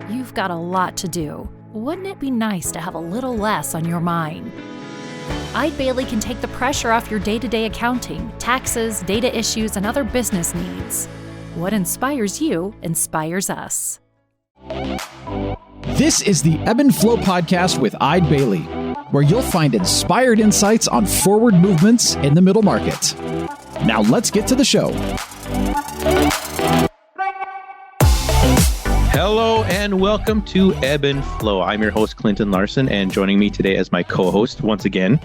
You've got a lot to do. Wouldn't it be nice to have a little less on your mind? Eide Bailly can take the pressure off your day-to-day accounting, taxes, data issues, and other business needs. What inspires you inspires us. This is the Ebb and Flow podcast with Eide Bailly, where you'll find inspired insights on forward movements in the middle market. Now let's get to the show. Hello and welcome to Ebb and Flow. I'm your host, Clinton Larson, and joining me today as my co-host, once again,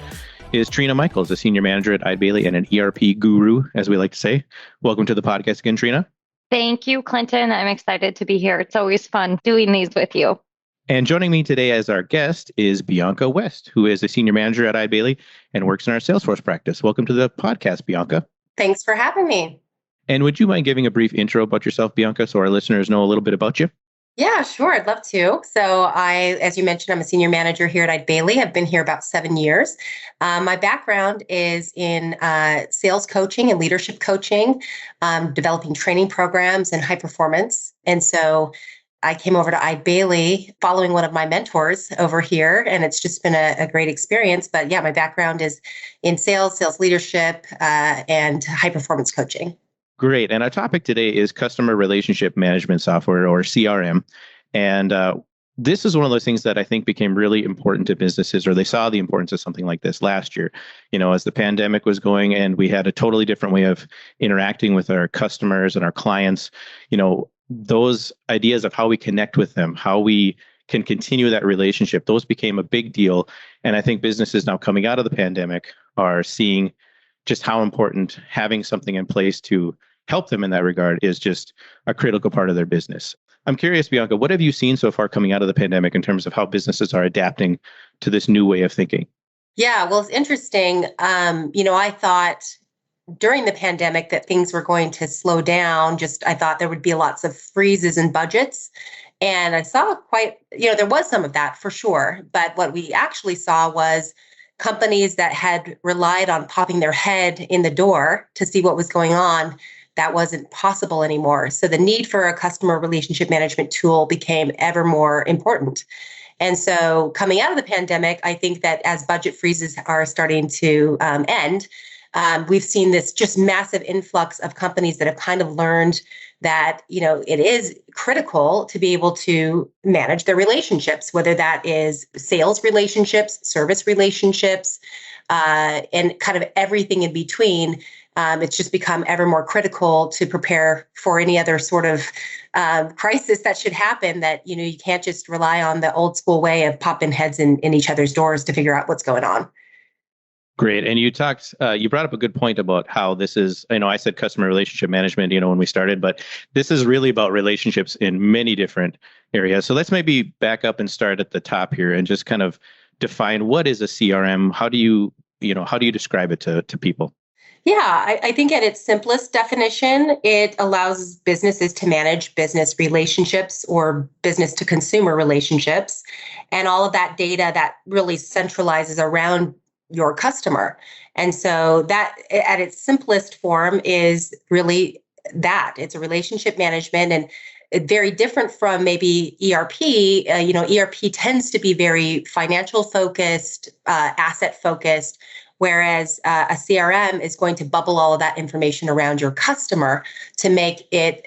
is Trina Michels, a senior manager at Eide Bailly and an ERP guru, as we like to say. Welcome to the podcast again, Trina. Thank you, Clinton. I'm excited to be here. It's always fun doing these with you. And joining me today as our guest is Bianca West, who is a senior manager at Eide Bailly and works in our Salesforce practice. Welcome to the podcast, Bianca. Thanks for having me. And would you mind giving a brief intro about yourself, Bianca, so our listeners know a little bit about you? Yeah, sure. I'd love to. So as you mentioned, I'm a senior manager here at Eide Bailly. I've been here about 7 years. My background is in sales coaching and leadership coaching, developing training programs and high performance. And so I came over to Eide Bailly following one of my mentors over here, and it's just been a great experience. But yeah, my background is in sales leadership, and high performance coaching. Great. And our topic today is customer relationship management software, or CRM. And this is one of those things that I think became really important to businesses, or they saw the importance of something like this last year. You know, as the pandemic was going and we had a totally different way of interacting with our customers and our clients, you know, those ideas of how we connect with them, how we can continue that relationship, those became a big deal. And I think businesses now coming out of the pandemic are seeing just how important having something in place to help them in that regard is just a critical part of their business. I'm curious, Bianca, what have you seen so far coming out of the pandemic in terms of how businesses are adapting to this new way of thinking? Yeah, well, it's interesting. I thought during the pandemic that things were going to slow down. I thought there would be lots of freezes in budgets. And I saw there was some of that for sure. But what we actually saw was companies that had relied on popping their head in the door to see what was going on. That wasn't possible anymore. So the need for a customer relationship management tool became ever more important. And so coming out of the pandemic, I think that as budget freezes are starting to end, we've seen this just massive influx of companies that have kind of learned that, it is critical to be able to manage their relationships, whether that is sales relationships, service relationships, and kind of everything in between. It's just become ever more critical to prepare for any other sort of crisis that should happen, that, you can't just rely on the old school way of popping heads in each other's doors to figure out what's going on. Great. And you brought up a good point about how this is, I said customer relationship management, when we started, but this is really about relationships in many different areas. So let's maybe back up and start at the top here and just kind of define what is a CRM? How do you describe it to people? Yeah, I think at its simplest definition, it allows businesses to manage business relationships or business to consumer relationships, and all of that data that really centralizes around your customer. And so that at its simplest form is really that. It's a relationship management, and very different from maybe ERP. ERP tends to be very financial focused, asset focused, whereas a CRM is going to bubble all of that information around your customer to make it,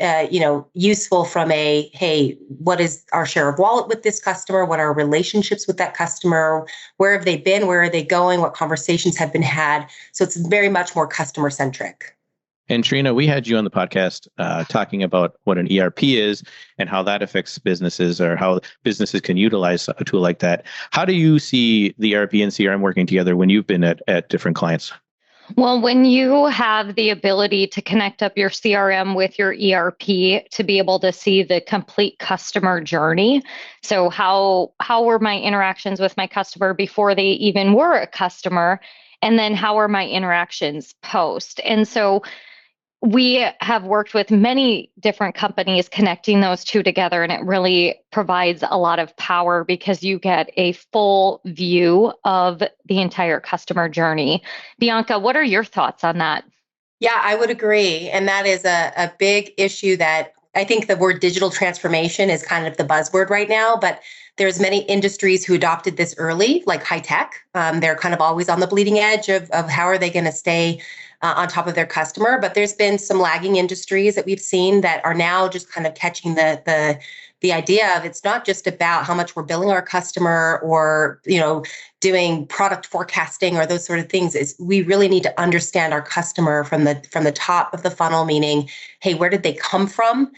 useful from hey, what is our share of wallet with this customer? What are our relationships with that customer? Where have they been? Where are they going? What conversations have been had? So it's very much more customer centric. And Trina, we had you on the podcast talking about what an ERP is and how that affects businesses, or how businesses can utilize a tool like that. How do you see the ERP and CRM working together when you've been at different clients? Well, when you have the ability to connect up your CRM with your ERP to be able to see the complete customer journey. So how were my interactions with my customer before they even were a customer? And then how are my interactions post? And so we have worked with many different companies connecting those two together, and it really provides a lot of power because you get a full view of the entire customer journey. Bianca, what are your thoughts on that? Yeah, I would agree. And that is a big issue that I think the word digital transformation is kind of the buzzword right now, but there's many industries who adopted this early, like high tech. They're kind of always on the bleeding edge of how are they going to stay on top of their customer. But there's been some lagging industries that we've seen that are now just kind of catching the idea of it's not just about how much we're billing our customer or, doing product forecasting or those sort of things. Is we really need to understand our customer from the top of the funnel, meaning, hey, where did they come from?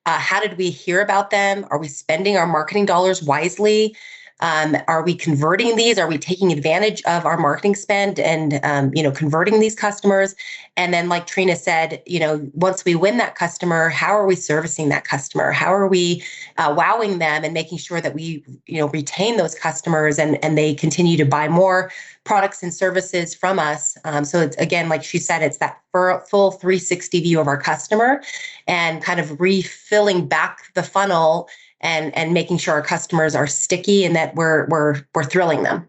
How did we hear about them? Are we spending our marketing dollars wisely? Are we converting these? Are we taking advantage of our marketing spend and, converting these customers? And then, like Trina said, once we win that customer, how are we servicing that customer? How are we wowing them and making sure that we, retain those customers and they continue to buy more products and services from us? So it's, again, like she said, it's that full 360 view of our customer and kind of refilling back the funnel and making sure our customers are sticky and that we're thrilling them.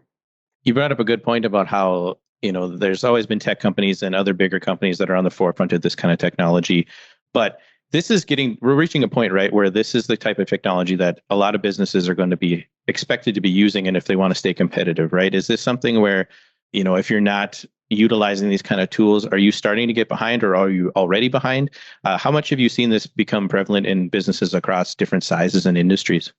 You brought up a good point about how, there's always been tech companies and other bigger companies that are on the forefront of this kind of technology. But we're reaching a point, right, where this is the type of technology that a lot of businesses are going to be expected to be using, and if they want to stay competitive, right? Is this something where, if you're not utilizing these kind of tools, are you starting to get behind or are you already behind? How much have you seen this become prevalent in businesses across different sizes and industries?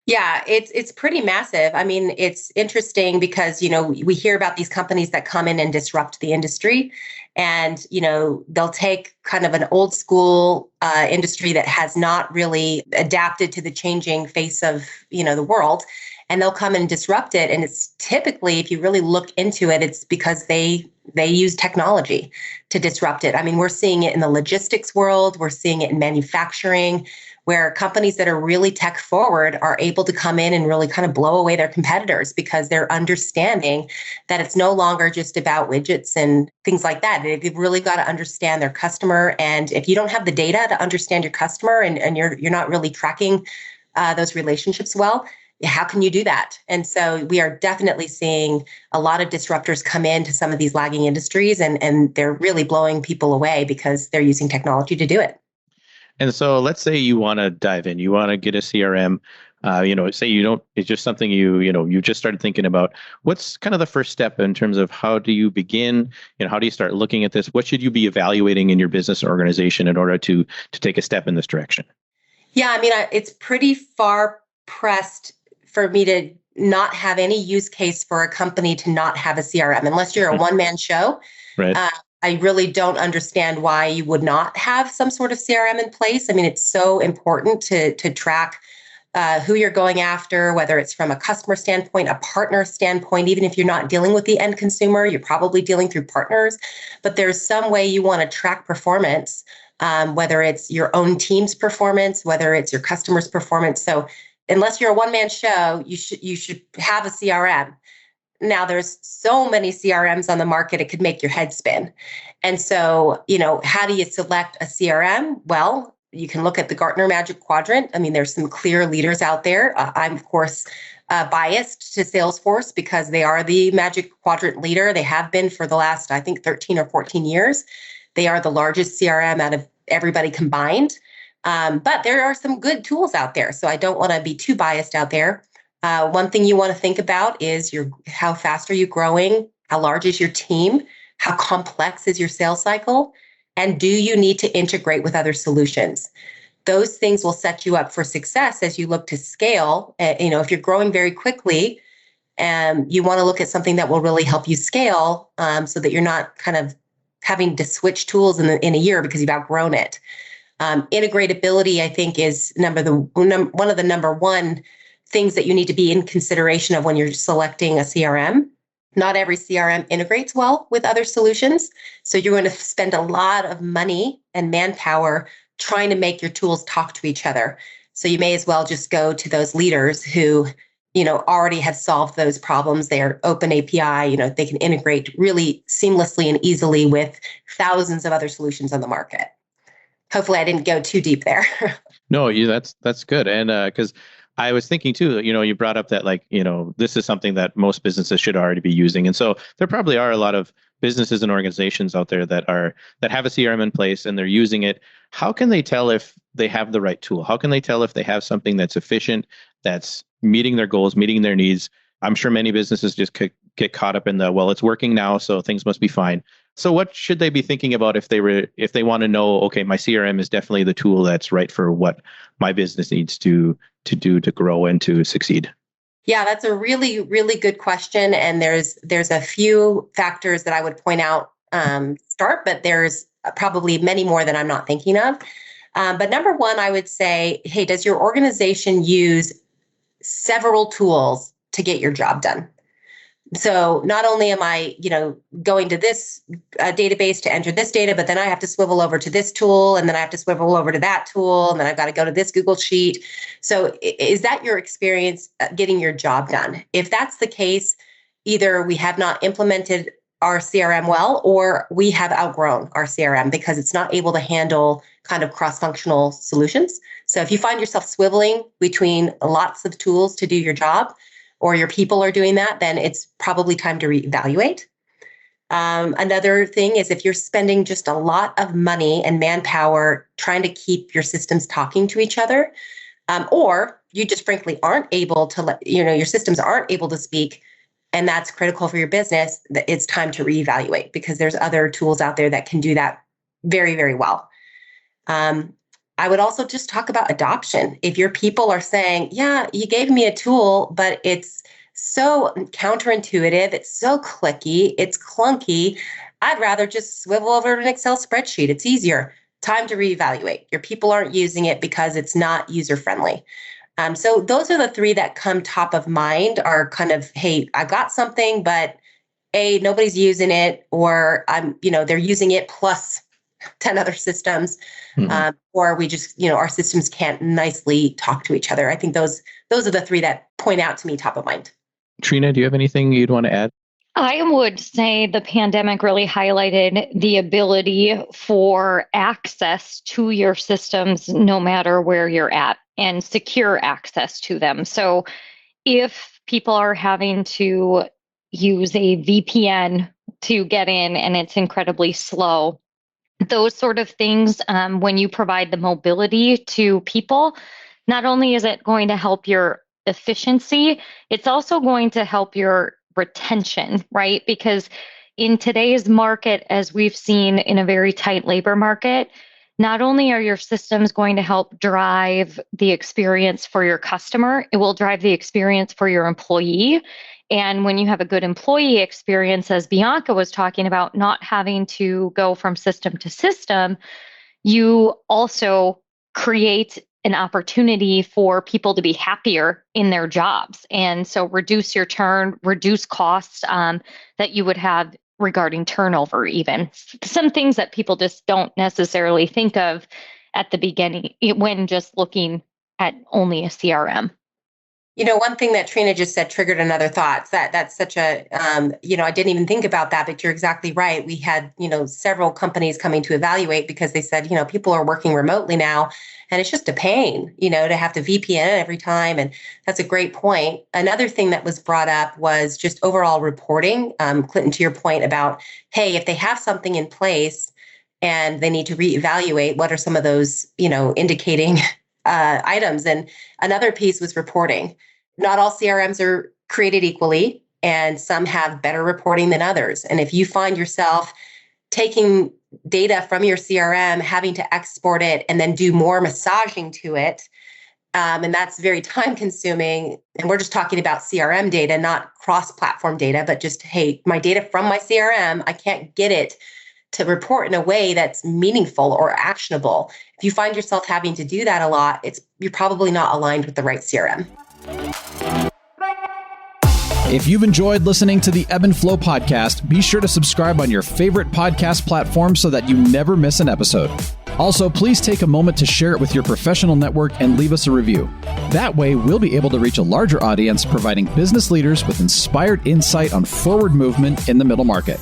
Yeah, it's pretty massive. I mean, it's interesting because, we hear about these companies that come in and disrupt the industry and, they'll take kind of an old school industry that has not really adapted to the changing face of, the world. And they'll come and disrupt it. And it's typically, if you really look into it, it's because they use technology to disrupt it. I mean, we're seeing it in the logistics world. We're seeing it in manufacturing, where companies that are really tech forward are able to come in and really kind of blow away their competitors because they're understanding that it's no longer just about widgets and things like that. They've really got to understand their customer. And if you don't have the data to understand your customer and you're not really tracking those relationships well, how can you do that? And so we are definitely seeing a lot of disruptors come into some of these lagging industries and they're really blowing people away because they're using technology to do it. And so let's say you want to dive in, you want to get a CRM, say you don't, it's just something you just started thinking about. What's kind of the first step in terms of how do you begin? How do you start looking at this? What should you be evaluating in your business or organization in order to take a step in this direction? Yeah, I mean, it's pretty far pressed for me to not have any use case for a company to not have a CRM, unless you're a one-man show. Right. I really don't understand why you would not have some sort of CRM in place. I mean, it's so important to track who you're going after, whether it's from a customer standpoint, a partner standpoint. Even if you're not dealing with the end consumer, you're probably dealing through partners. But there's some way you want to track performance, whether it's your own team's performance, whether it's your customer's performance. So unless you're a one-man show, you should have a CRM. Now, there's so many CRMs on the market, it could make your head spin. And so, how do you select a CRM? Well, you can look at the Gartner Magic Quadrant. I mean, there's some clear leaders out there. I'm, of course, biased to Salesforce because they are the Magic Quadrant leader. They have been for the last, I think, 13 or 14 years. They are the largest CRM out of everybody combined. But there are some good tools out there. So I don't want to be too biased out there. One thing you want to think about is how fast are you growing? How large is your team? How complex is your sales cycle? And do you need to integrate with other solutions? Those things will set you up for success as you look to scale. If you're growing very quickly, you want to look at something that will really help you scale so that you're not kind of having to switch tools in a year because you've outgrown it. Integratability, I think, is one of the number one things that you need to be in consideration of when you're selecting a CRM. Not every CRM integrates well with other solutions. So you're going to spend a lot of money and manpower trying to make your tools talk to each other. So you may as well just go to those leaders who, already have solved those problems. They're open API, they can integrate really seamlessly and easily with thousands of other solutions on the market. Hopefully I didn't go too deep there. No, that's good. And because I was thinking too, you brought up that this is something that most businesses should already be using. And so there probably are a lot of businesses and organizations out there that have a CRM in place and they're using it. how can they tell if they have the right tool? How can they tell if they have something that's efficient, that's meeting their goals, meeting their needs? I'm sure many businesses just get caught up in the, well, it's working now, so things must be fine. So what should they be thinking about if they want to know, okay, my CRM is definitely the tool that's right for what my business needs to do to grow and to succeed? Yeah, that's a really, really good question. And there's a few factors that I would point out but there's probably many more that I'm not thinking of. But number one, I would say, hey, does your organization use several tools to get your job done? So not only am I, going to this database to enter this data, but then I have to swivel over to this tool, and then I have to swivel over to that tool, and then I've got to go to this Google Sheet. So is that your experience getting your job done? If that's the case, either we have not implemented our CRM well, or we have outgrown our CRM because it's not able to handle kind of cross-functional solutions. So if you find yourself swiveling between lots of tools to do your job, or your people are doing that, then it's probably time to reevaluate. Another thing is if you're spending just a lot of money and manpower trying to keep your systems talking to each other, or you just frankly aren't able to your systems aren't able to speak, and that's critical for your business, it's time to reevaluate because there's other tools out there that can do that very, very well. I would also just talk about adoption. If your people are saying, yeah, you gave me a tool, but it's so counterintuitive, it's so clicky, it's clunky, I'd rather just swivel over to an Excel spreadsheet. It's easier. Time to reevaluate. Your people aren't using it because it's not user-friendly. So those are the three that come top of mind are kind of, hey, I got something, but A, nobody's using it, or they're using it plus 10 other systems, or we just, our systems can't nicely talk to each other. I think those are the three that point out to me top of mind. Trina, do you have anything you'd want to add? I would say the pandemic really highlighted the ability for access to your systems, no matter where you're at, and secure access to them. So if people are having to use a VPN to get in and it's incredibly slow, those sort of things, when you provide the mobility to people, not only is it going to help your efficiency, it's also going to help your retention, right? Because in today's market, as we've seen in a very tight labor market, not only are your systems going to help drive the experience for your customer, it will drive the experience for your employee. And when you have a good employee experience, as Bianca was talking about, not having to go from system to system, you also create an opportunity for people to be happier in their jobs. And so reduce your churn, reduce costs that you would have regarding turnover, even. Some things that people just don't necessarily think of at the beginning when just looking at only a CRM. One thing that Trina just said triggered another thought. That's such a, I didn't even think about that, but you're exactly right. We had, several companies coming to evaluate because they said, people are working remotely now, and it's just a pain, to have to VPN every time. And that's a great point. Another thing that was brought up was just overall reporting. Clinton, to your point about, hey, if they have something in place and they need to reevaluate, what are some of those, indicating items? And another piece was reporting. Not all CRMs are created equally, and some have better reporting than others. And if you find yourself taking data from your CRM, having to export it and then do more massaging to it, and that's very time consuming. And we're just talking about CRM data, not cross-platform data, but just, hey, my data from my CRM, I can't get it to report in a way that's meaningful or actionable. If you find yourself having to do that a lot, you're probably not aligned with the right CRM. If you've enjoyed listening to the Ebb and Flow podcast, be sure to subscribe on your favorite podcast platform so that you never miss an episode. Also, please take a moment to share it with your professional network and leave us a review. That way, we'll be able to reach a larger audience, providing business leaders with inspired insight on forward movement in the middle market.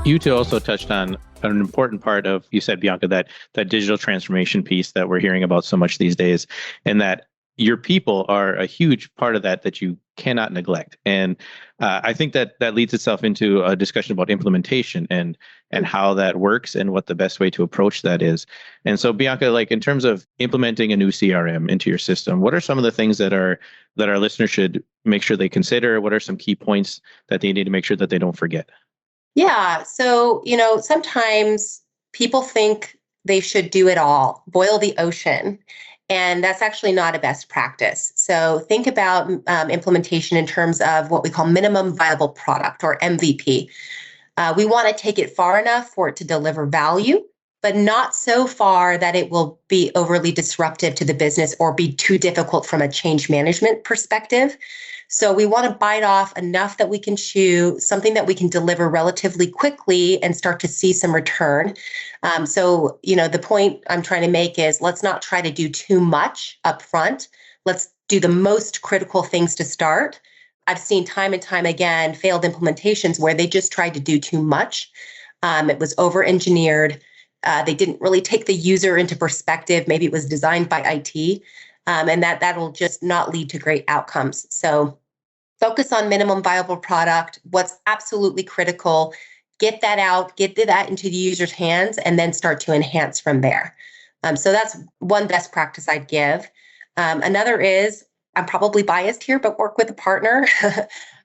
You two also touched on an important part of, you said, Bianca, that digital transformation piece that we're hearing about so much these days, and that your people are a huge part of that you cannot neglect. And I think that leads itself into a discussion about implementation and how that works and what the best way to approach that is. And so, Bianca, like in terms of implementing a new CRM into your system, what are some of the things that our listeners should make sure they consider? What are some key points that they need to make sure that they don't forget? Yeah. So, sometimes people think they should do it all, boil the ocean. And that's actually not a best practice. So think about implementation in terms of what we call minimum viable product, or MVP. We want to take it far enough for it to deliver value, but not so far that it will be overly disruptive to the business or be too difficult from a change management perspective. So we want to bite off enough that we can chew, something that we can deliver relatively quickly and start to see some return. So the point I'm trying to make is, let's not try to do too much up front. Let's do the most critical things to start. I've seen time and time again failed implementations where they just tried to do too much. It was over-engineered. They didn't really take the user into perspective. Maybe it was designed by IT, and that'll just not lead to great outcomes. So focus on minimum viable product, what's absolutely critical, get that out, get that into the user's hands, and then start to enhance from there. So that's one best practice I'd give. Another is, I'm probably biased here, but work with a partner.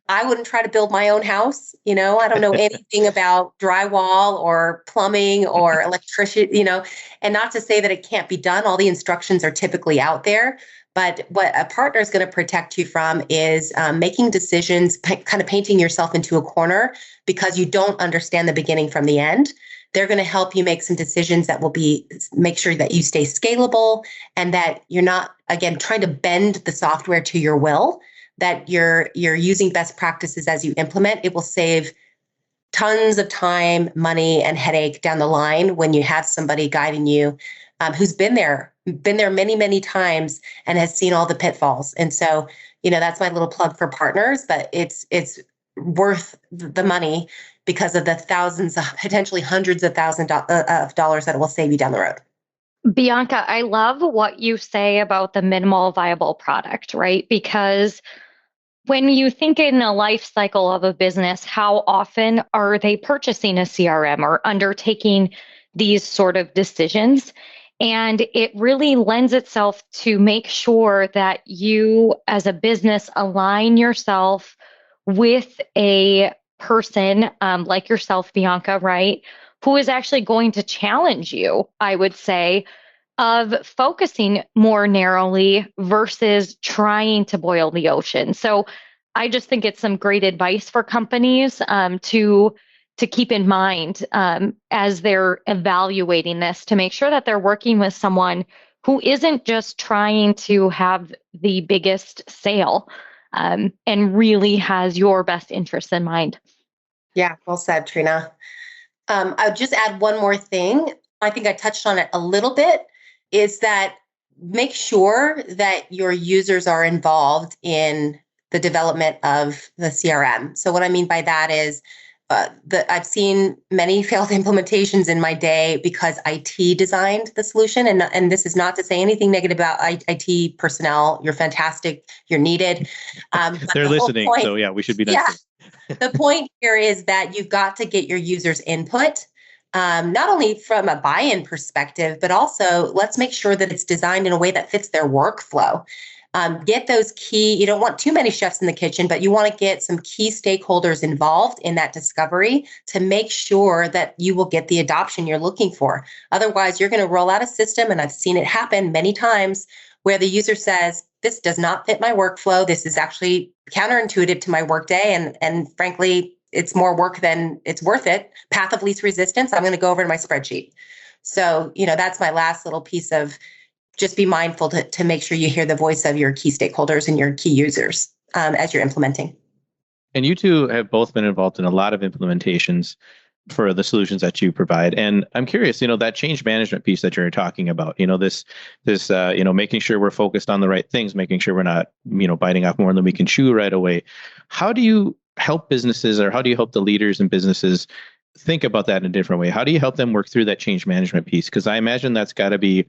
I wouldn't try to build my own house. I don't know anything about drywall or plumbing or electricity, and not to say that it can't be done. All the instructions are typically out there. But what a partner is going to protect you from is making decisions, kind of painting yourself into a corner because you don't understand the beginning from the end. They're going to help you make some decisions that will make sure that you stay scalable and that you're not, again, trying to bend the software to your will, that you're using best practices as you implement. It will save tons of time, money, and headache down the line when you have somebody guiding you who's been there many, many times and has seen all the pitfalls. And so, that's my little plug for partners, but it's worth the money because of the thousands, potentially hundreds of thousands of dollars that it will save you down the road. Bianca, I love what you say about the minimal viable product, right? Because when you think in the life cycle of a business, how often are they purchasing a CRM or undertaking these sort of decisions? And it really lends itself to make sure that you as a business align yourself with a person like yourself, Bianca, right? Who is actually going to challenge you, I would say, of focusing more narrowly versus trying to boil the ocean. So I just think it's some great advice for companies to keep in mind as they're evaluating this, to make sure that they're working with someone who isn't just trying to have the biggest sale and really has your best interests in mind. Yeah, well said, Trina. I'll just add one more thing. I think I touched on it a little bit, is that make sure that your users are involved in the development of the CRM. So what I mean by that is, I've seen many failed implementations in my day because IT designed the solution. And this is not to say anything negative about IT personnel. You're fantastic. You're needed. They're listening. So yeah, we should be nice. Yeah. The point here is that you've got to get your users' input, not only from a buy-in perspective, but also let's make sure that it's designed in a way that fits their workflow. Get those you don't want too many chefs in the kitchen, but you want to get some key stakeholders involved in that discovery to make sure that you will get the adoption you're looking for. Otherwise, you're going to roll out a system, and I've seen it happen many times, where the user says, this does not fit my workflow. This is actually counterintuitive to my workday. And frankly, it's more work than it's worth it. Path of least resistance, I'm going to go over to my spreadsheet. So, that's my last little piece of just be mindful to make sure you hear the voice of your key stakeholders and your key users as you're implementing. And you two have both been involved in a lot of implementations for the solutions that you provide. And I'm curious, that change management piece that you're talking about, this making sure we're focused on the right things, making sure we're not, biting off more than we can chew right away. How do you help businesses, or how do you help the leaders in businesses think about that in a different way? How do you help them work through that change management piece? Because I imagine that's got to be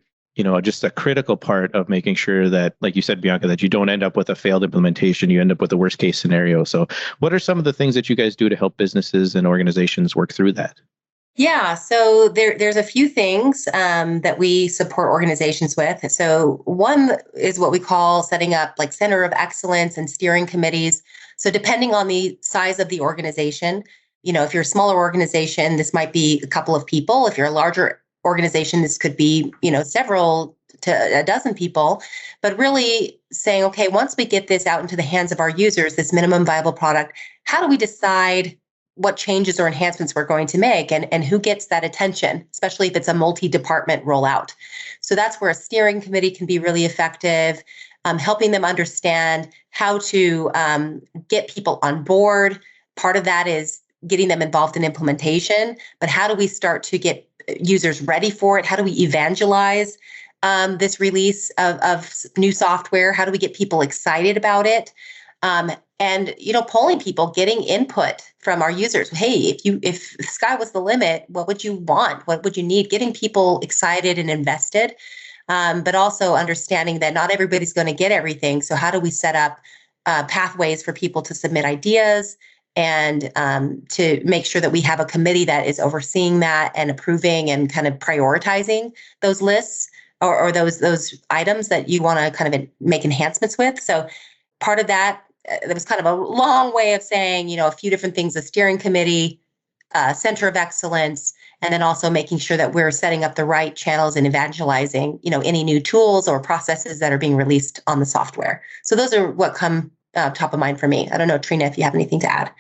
just a critical part of making sure that, like you said, Bianca, that you don't end up with a failed implementation, you end up with a worst case scenario. So what are some of the things that you guys do to help businesses and organizations work through that? Yeah, so there's a few things that we support organizations with. So one is what we call setting up like center of excellence and steering committees. So depending on the size of the organization, if you're a smaller organization, this might be a couple of people. If you're a larger organization, this could be, several to a dozen people, but really saying, okay, once we get this out into the hands of our users, this minimum viable product, how do we decide what changes or enhancements we're going to make and who gets that attention, especially if it's a multi-department rollout. So that's where a steering committee can be really effective, helping them understand how to get people on board. Part of that is getting them involved in implementation, but how do we start to get users ready for it? How do we evangelize this release of new software? How do we get people excited about it? And polling people, getting input from our users. Hey, if the sky was the limit, what would you want? What would you need? Getting people excited and invested, but also understanding that not everybody's going to get everything. So how do we set up pathways for people to submit ideas and to make sure that we have a committee that is overseeing that and approving and kind of prioritizing those lists or those items that you want to kind of make enhancements with. So part of that was kind of a long way of saying, a few different things: a steering committee, center of excellence, and then also making sure that we're setting up the right channels and evangelizing, any new tools or processes that are being released on the software. So those are what come top of mind for me. I don't know, Trina, if you have anything to add.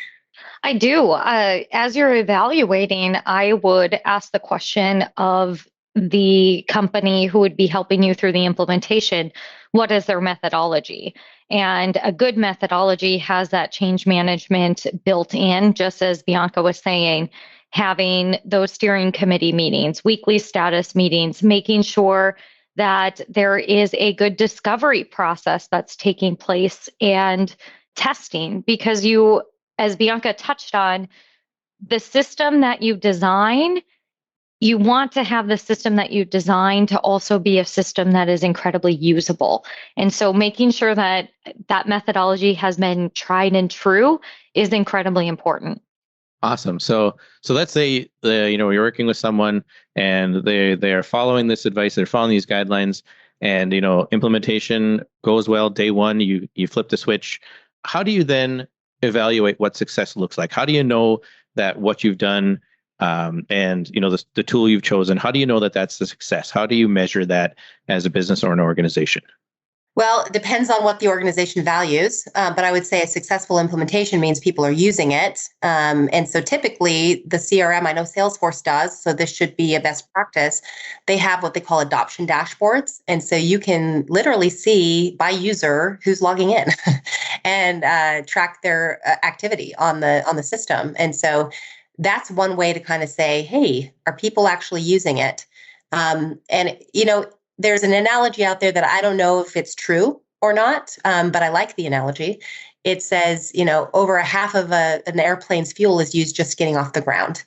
I do. As you're evaluating, I would ask the question of the company who would be helping you through the implementation, what is their methodology? And a good methodology has that change management built in, just as Bianca was saying, having those steering committee meetings, weekly status meetings, making sure that there is a good discovery process that's taking place and testing, because you, as Bianca touched on, the system that you design, you want to have the system that you design to also be a system that is incredibly usable. And so making sure that that methodology has been tried and true is incredibly important. Awesome. So let's say you're working with someone and they are following this advice, they're following these guidelines, and implementation goes well. Day one, you flip the switch. How do you then evaluate what success looks like? How do you know that what you've done and the tool you've chosen, how do you know that that's the success? How do you measure that as a business or an organization? Well, it depends on what the organization values, but I would say a successful implementation means people are using it. And so typically the CRM, I know Salesforce does, so this should be a best practice. They have what they call adoption dashboards. And so you can literally see by user who's logging in and track their activity on the system. And so that's one way to kind of say, hey, are people actually using it? There's an analogy out there that I don't know if it's true or not, but I like the analogy. It says, over a half of an airplane's fuel is used just getting off the ground.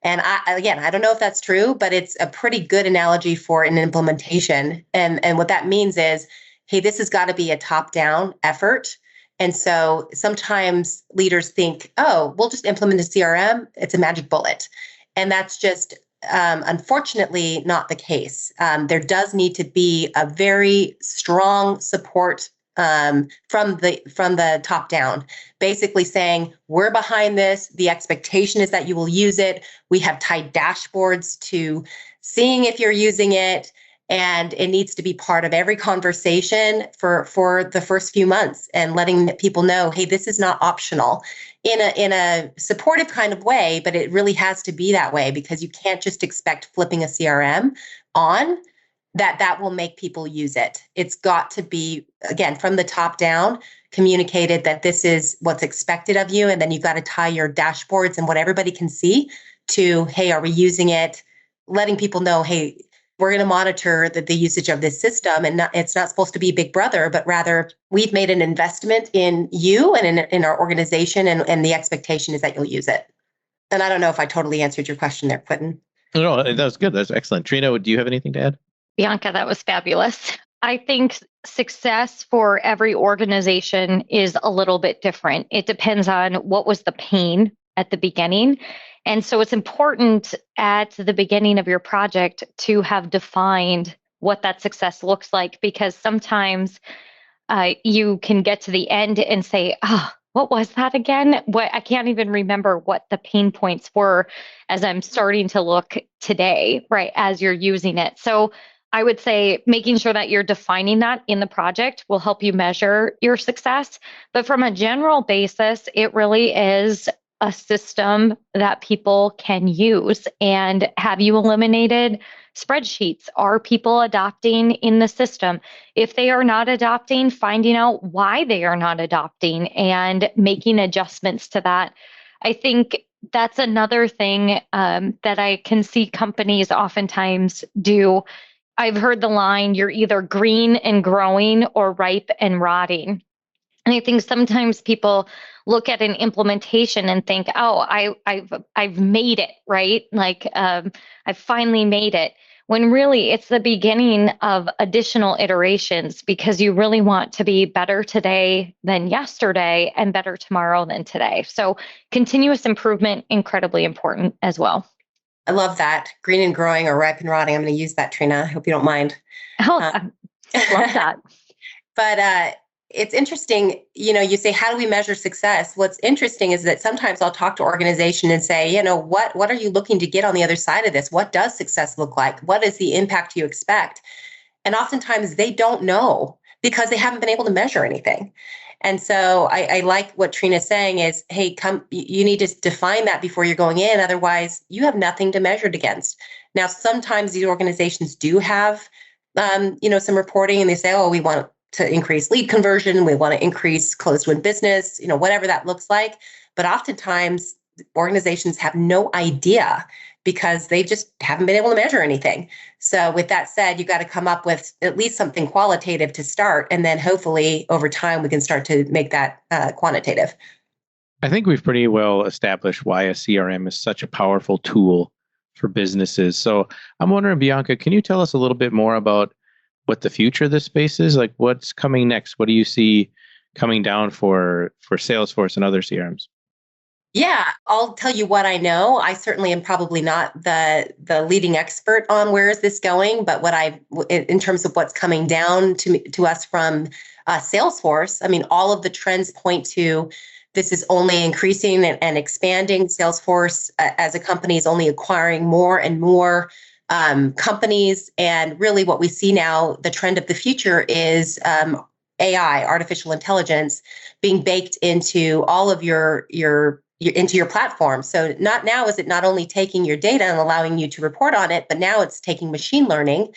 And I don't know if that's true, but it's a pretty good analogy for an implementation. And what that means is, hey, this has got to be a top-down effort. And so sometimes leaders think, oh, we'll just implement a CRM. It's a magic bullet. And that's just unfortunately not the case. There does need to be a very strong support from the top down, basically saying, we're behind this. The expectation is that you will use it. We have tied dashboards to seeing if you're using it. And it needs to be part of every conversation for the first few months, and letting people know, hey, this is not optional in a supportive kind of way, but it really has to be that way, because you can't just expect flipping a CRM on that will make people use it. It's got to be, again, from the top down, communicated that this is what's expected of you. And then you've got to tie your dashboards and what everybody can see to, hey, are we using it? Letting people know, hey, we're going to monitor the usage of this system, and it's not supposed to be Big Brother, but rather we've made an investment in you and in our organization, and the expectation is that you'll use it. And I don't know if I totally answered your question there, Quentin. No, that was good. That's excellent. Trina, do you have anything to add? Bianca, that was fabulous. I think success for every organization is a little bit different. It depends on what was the pain at the beginning. And so it's important at the beginning of your project to have defined what that success looks like, because sometimes you can get to the end and say, oh, what was that again? I can't even remember what the pain points were as I'm starting to look today, right, as you're using it. So I would say making sure that you're defining that in the project will help you measure your success. But from a general basis, it really is a system that people can use. And have you eliminated spreadsheets? Are people adopting in the system? If they are not adopting, finding out why they are not adopting and making adjustments to that. I think that's another thing that I can see companies oftentimes do. I've heard the line, you're either green and growing or ripe and rotting. And I think sometimes people look at an implementation and think, oh, I've made it, right? Like I've finally made it. When really it's the beginning of additional iterations, because you really want to be better today than yesterday and better tomorrow than today. So continuous improvement, incredibly important as well. I love that. Green and growing or ripe and rotting. I'm going to use that, Trina. I hope you don't mind. Oh, I love that. But it's interesting, you say, how do we measure success? What's interesting is that sometimes I'll talk to organization and say, what are you looking to get on the other side of this? What does success look like? What is the impact you expect? And oftentimes they don't know because they haven't been able to measure anything. And so I like what Trina's saying is, hey, you need to define that before you're going in. Otherwise, you have nothing to measure it against. Now, sometimes these organizations do have, some reporting, and they say, oh, we want to increase lead conversion. We want to increase closed-win business, whatever that looks like. But oftentimes, organizations have no idea because they just haven't been able to measure anything. So with that said, you got to come up with at least something qualitative to start. And then hopefully over time, we can start to make that quantitative. I think we've pretty well established why a CRM is such a powerful tool for businesses. So I'm wondering, Bianca, can you tell us a little bit more about what the future of this space is? Like what's coming next? What do you see coming down for Salesforce and other CRMs? Yeah, I'll tell you what I know. I certainly am probably not the leading expert on where is this going, but in terms of what's coming down to us from Salesforce, I mean, all of the trends point to this is only increasing and expanding. Salesforce as a company is only acquiring more and more companies. And really what we see now, the trend of the future is AI, artificial intelligence, being baked into all of your into your platform. So is it not only taking your data and allowing you to report on it, but now it's taking machine learning,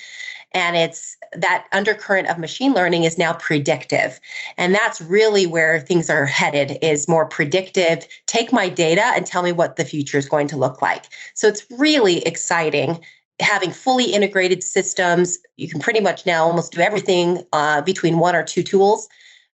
and it's that undercurrent of machine learning is now predictive. And that's really where things are headed, is more predictive. Take my data and tell me what the future is going to look like. So it's really exciting having fully integrated systems. You can pretty much now almost do everything between one or two tools,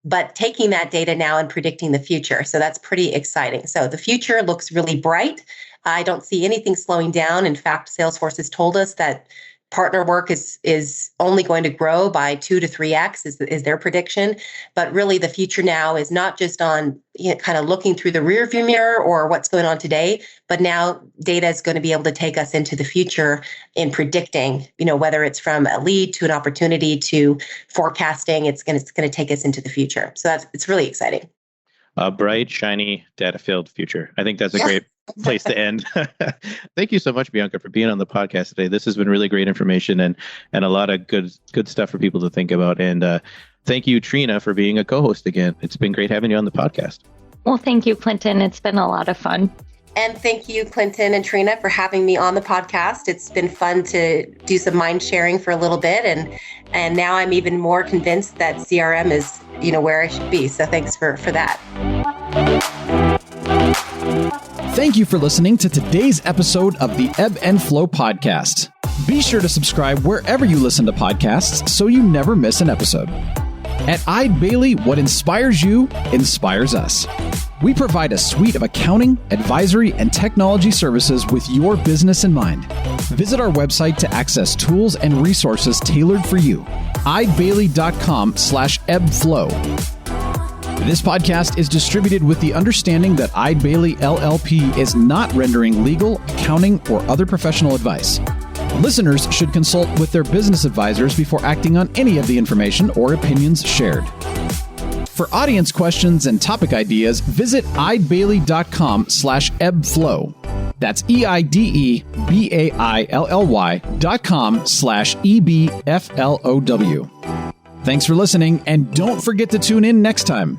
but taking that data now and predicting the future. So that's pretty exciting. So the future looks really bright. I don't see anything slowing down. In fact, Salesforce has told us that partner work is only going to grow by 2 to 3x is their prediction. But really the future now is not just on kind of looking through the rearview mirror or what's going on today, but now data is going to be able to take us into the future in predicting, whether it's from a lead to an opportunity to forecasting, it's going to take us into the future. So it's really exciting. A bright, shiny, data-filled future. I think that's a great place to end. Thank you so much, Bianca, for being on the podcast today. This has been really great information and a lot of good stuff for people to think about. And thank you, Trina, for being a co-host again. It's been great having you on the podcast. Well, thank you, Clinton. It's been a lot of fun. And thank you, Clinton and Trina, for having me on the podcast. It's been fun to do some mind sharing for a little bit. And now I'm even more convinced that CRM is, where I should be. So thanks for that. Thank you for listening to today's episode of the Ebb and Flow podcast. Be sure to subscribe wherever you listen to podcasts so you never miss an episode. At Eide Bailly, what inspires you inspires us. We provide a suite of accounting, advisory, and technology services with your business in mind. Visit our website to access tools and resources tailored for you. eidebailey.com/ebbflow. This podcast is distributed with the understanding that Eide Bailey LLP is not rendering legal, accounting, or other professional advice. Listeners should consult with their business advisors before acting on any of the information or opinions shared. For audience questions and topic ideas, visit eidebailey.com/ebbflow. That's eidebailly.com/EBFLOW. Thanks for listening, and don't forget to tune in next time.